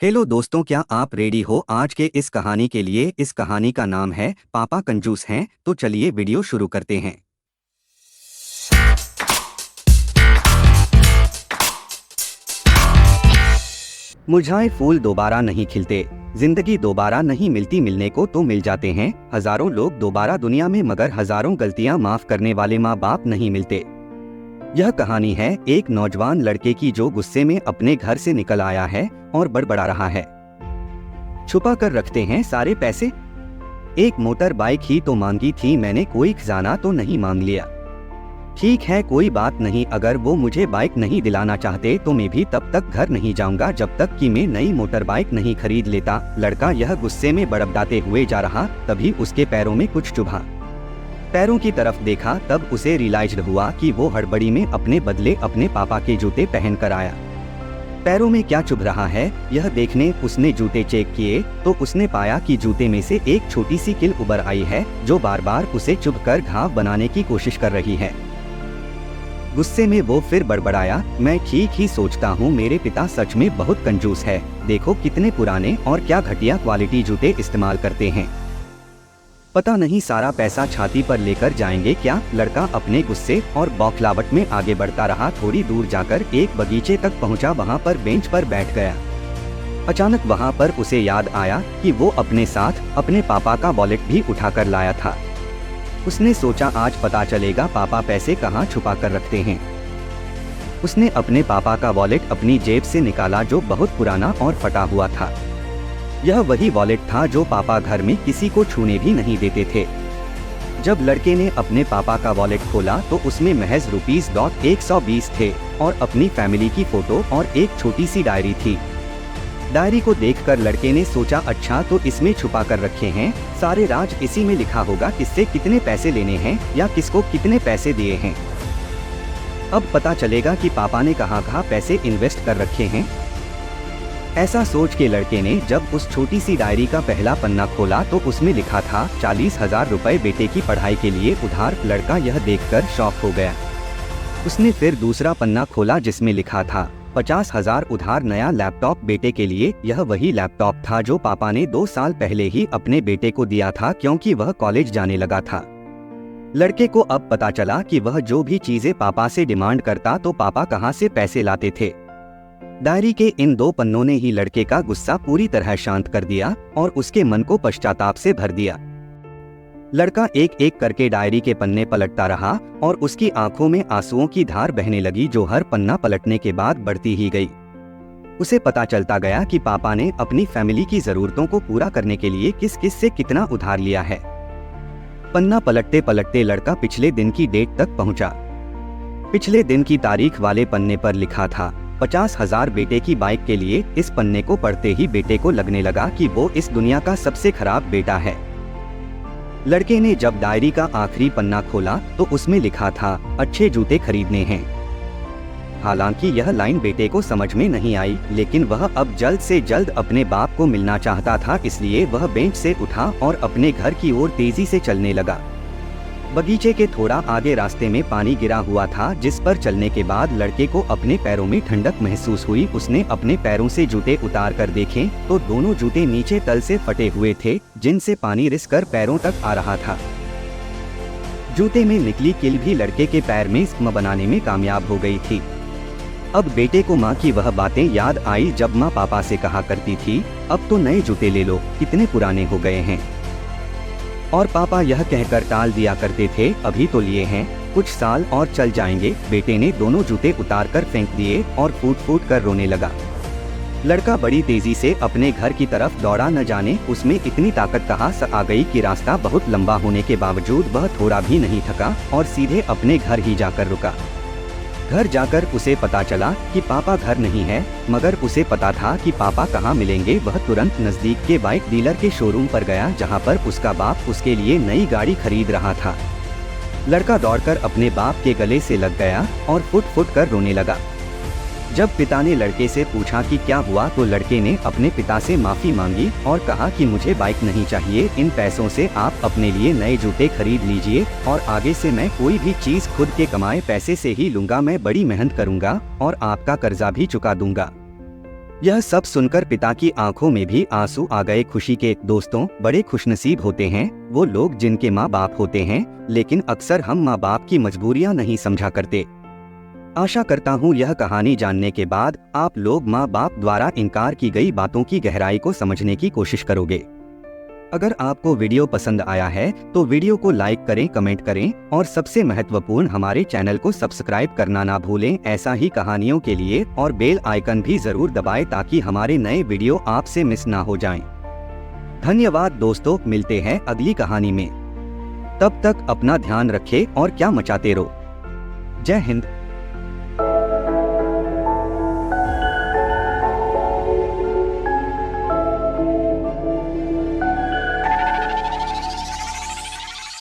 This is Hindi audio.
हेलो दोस्तों, क्या आप रेडी हो आज के इस कहानी के लिए। इस कहानी का नाम है पापा कंजूस हैं। तो चलिए वीडियो शुरू करते हैं। मुरझाए फूल दोबारा नहीं खिलते, जिंदगी दोबारा नहीं मिलती, मिलने को तो मिल जाते हैं हजारों लोग दोबारा दुनिया में, मगर हजारों गलतियां माफ करने वाले माँ बाप नहीं मिलते। यह कहानी है एक नौजवान लड़के की जो गुस्से में अपने घर से निकल आया है और बड़बड़ा रहा है। छुपा कर रखते हैं सारे पैसे, एक मोटर बाइक ही तो मांगी थी मैंने, कोई खजाना तो नहीं मांग लिया। ठीक है कोई बात नहीं, अगर वो मुझे बाइक नहीं दिलाना चाहते तो मैं भी तब तक घर नहीं जाऊंगा जब तक कि मैं नई मोटर बाइक नहीं खरीद लेता। लड़का यह गुस्से में बड़बड़ाते हुए जा रहा, तभी उसके पैरों में कुछ चुभा। पैरों की तरफ देखा तब उसे रियलाइज्ड हुआ कि वो हड़बड़ी में अपने बदले अपने पापा के जूते पहन कर आया। पैरों में क्या चुभ रहा है यह देखने उसने जूते चेक किए तो उसने पाया कि जूते में से एक छोटी सी कील उभर आई है जो बार बार उसे चुभकर घाव बनाने की कोशिश कर रही है। गुस्से में वो फिर बड़बड़ाया, मैं ठीक ही सोचता हूँ, मेरे पिता सच में बहुत कंजूस है, देखो कितने पुराने और क्या घटिया क्वालिटी जूते इस्तेमाल करते हैं, पता नहीं सारा पैसा छाती पर लेकर जाएंगे क्या। लड़का अपने गुस्से और बौखलाहट में आगे बढ़ता रहा। थोड़ी दूर जाकर एक बगीचे तक पहुंचा, वहां पर बेंच पर बैठ गया। अचानक वहां पर उसे याद आया कि वो अपने साथ अपने पापा का वॉलेट भी उठाकर लाया था। उसने सोचा आज पता चलेगा पापा पैसे कहाँ छुपा कर रखते हैं। उसने अपने पापा का वॉलेट अपनी जेब से निकाला जो बहुत पुराना और फटा हुआ था। यह वही वॉलेट था जो पापा घर में किसी को छूने भी नहीं देते थे। जब लड़के ने अपने पापा का वॉलेट खोला तो उसमें महज ₹120 थे और अपनी फैमिली की फोटो और एक छोटी सी डायरी थी। डायरी को देखकर लड़के ने सोचा अच्छा तो इसमें छुपा कर रखे हैं, सारे राज इसी में लिखा होगा, किससे कितने पैसे लेने हैं या किसको कितने पैसे दिए हैं। अब पता चलेगा कि पापा ने कहाँ कहाँ पैसे इन्वेस्ट कर रखे हैं। ऐसा सोच के लड़के ने जब उस छोटी सी डायरी का पहला पन्ना खोला तो उसमें लिखा था 40,000 रुपए बेटे की पढ़ाई के लिए उधार। लड़का यह देखकर शॉक हो गया। उसने फिर दूसरा पन्ना खोला जिसमें लिखा था 50,000 उधार नया लैपटॉप बेटे के लिए। यह वही लैपटॉप था जो पापा ने 2 साल पहले ही अपने बेटे को दिया था क्योंकि वह कॉलेज जाने लगा था। लड़के को अब पता चला कि वह जो भी चीजें पापा से डिमांड करता तो पापा कहाँ से पैसे लाते थे। डायरी के इन 2 पन्नों ने ही लड़के का गुस्सा पूरी तरह शांत कर दिया और उसके मन को पश्चाताप से भर दिया। लड़का एक एक करके डायरी के पन्ने पलटता रहा और उसकी आंखों में आंसुओं की धार बहने लगी जो हर पन्ना पलटने के बाद बढ़ती ही गई। उसे पता चलता गया कि पापा ने अपनी फैमिली की जरूरतों को पूरा करने के लिए किस किस से कितना उधार लिया है। पन्ना पलटते पलटते लड़का पिछले दिन की डेट तक पहुंचा। पिछले दिन की तारीख वाले पन्ने पर लिखा था 50,000 बेटे की बाइक के लिए। इस पन्ने को पढ़ते ही बेटे को लगने लगा कि वो इस दुनिया का सबसे खराब बेटा है। लड़के ने जब डायरी का आखिरी पन्ना खोला तो उसमें लिखा था अच्छे जूते खरीदने हैं। हालांकि यह लाइन बेटे को समझ में नहीं आई, लेकिन वह अब जल्द से जल्द अपने बाप को मिलना चाहता था, इसलिए वह बेंच से उठा और अपने घर की ओर तेजी से चलने लगा। बगीचे के थोड़ा आगे रास्ते में पानी गिरा हुआ था जिस पर चलने के बाद लड़के को अपने पैरों में ठंडक महसूस हुई। उसने अपने पैरों से जूते उतार कर देखे तो दोनों जूते नीचे तल से फटे हुए थे जिनसे पानी रिस कर पैरों तक आ रहा था। जूते में निकली कील भी लड़के के पैर में जख्म बनाने में कामयाब हो गई थी। अब बेटे को माँ की वह बातें याद आई जब माँ पापा से कहा करती थी अब तो नए जूते ले लो, कितने पुराने हो गए हैं। और पापा यह कहकर टाल दिया करते थे अभी तो लिए हैं, कुछ साल और चल जाएंगे। बेटे ने दोनों जूते उतार कर फेंक दिए और फूट फूट कर रोने लगा। लड़का बड़ी तेजी से अपने घर की तरफ दौड़ा, न जाने उसमें इतनी ताकत कहाँ से आ गई कि रास्ता बहुत लंबा होने के बावजूद वह थोड़ा भी नहीं थका और सीधे अपने घर ही जाकर रुका। घर जाकर उसे पता चला कि पापा घर नहीं है, मगर उसे पता था कि पापा कहाँ मिलेंगे। वह तुरंत नजदीक के बाइक डीलर के शोरूम पर गया जहाँ पर उसका बाप उसके लिए नई गाड़ी खरीद रहा था। लड़का दौड़कर अपने बाप के गले से लग गया और फुट फुट कर रोने लगा। जब पिता ने लड़के से पूछा कि क्या हुआ तो लड़के ने अपने पिता से माफी मांगी और कहा कि मुझे बाइक नहीं चाहिए, इन पैसों से आप अपने लिए नए जूते खरीद लीजिए और आगे से मैं कोई भी चीज खुद के कमाए पैसे से ही लूंगा। मैं बड़ी मेहनत करूंगा और आपका कर्जा भी चुका दूंगा। यह सब सुनकर पिता की आंखों में भी आंसू आ गए खुशी के। दोस्तों, बड़े खुशनसीब होते हैं वो लोग जिनके माँ बाप होते हैं, लेकिन अक्सर हम माँ बाप की मजबूरियाँ नहीं समझा करते। आशा करता हूँ यह कहानी जानने के बाद आप लोग माँ बाप द्वारा इनकार की गई बातों की गहराई को समझने की कोशिश करोगे। अगर आपको वीडियो पसंद आया है तो वीडियो को लाइक करें, कमेंट करें और सबसे महत्वपूर्ण हमारे चैनल को सब्सक्राइब करना ना भूलें। ऐसा ही कहानियों के लिए और बेल आइकन भी जरूर दबाएं ताकि हमारे नए वीडियो आपसे मिस ना हो जाएं। धन्यवाद दोस्तों, मिलते हैं अगली कहानी में। तब तक अपना ध्यान रखें और क्या मचाते रहो। जय हिंद।